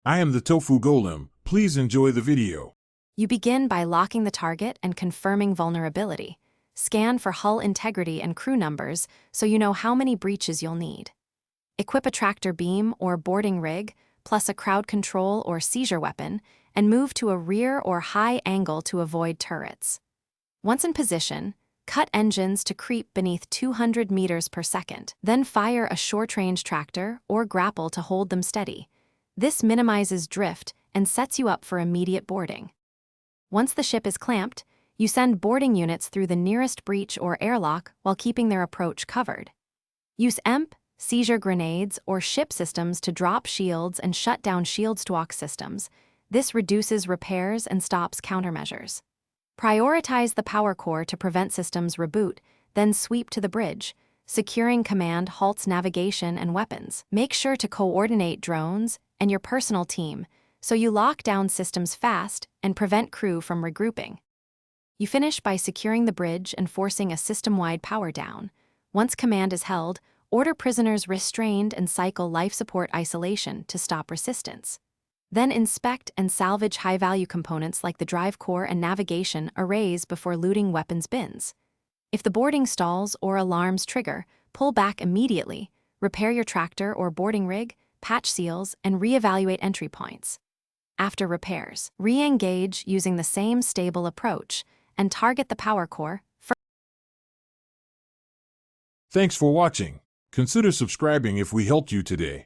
I am the tofu golem. Please enjoy the video. You begin by locking the target and confirming vulnerability. Scan for hull integrity and crew numbers so you know how many breaches you'll need. Equip a tractor beam or boarding rig, plus a crowd control or seizure weapon, and move to a rear or high angle to avoid turrets. Once in position, cut engines to creep beneath 200 meters per second, then fire a short-range tractor or grapple to hold them steady. This minimizes drift and sets you up for immediate boarding. Once the ship is clamped, you send boarding units through the nearest breach or airlock while keeping their approach covered. Use EMP, seizure grenades, or ship systems to drop shields and shut down shield stalk systems. This reduces repairs and stops countermeasures. Prioritize the power core to prevent systems reboot, then sweep to the bridge. Securing command halts navigation and weapons. Make sure to coordinate drones and your personal team so you lock down systems fast and prevent crew from regrouping. You finish by securing the bridge and forcing a system-wide power down. Once command is held, order prisoners restrained and cycle life support isolation to stop resistance. Then inspect and salvage high-value components like the drive core and navigation arrays before looting weapons bins. If the boarding stalls or alarms trigger, pull back immediately, repair your tractor or boarding rig, patch seals, and re-evaluate entry points. After repairs, re-engage using the same stable approach and target the power core. Thanks for watching. Consider subscribing if we helped you today.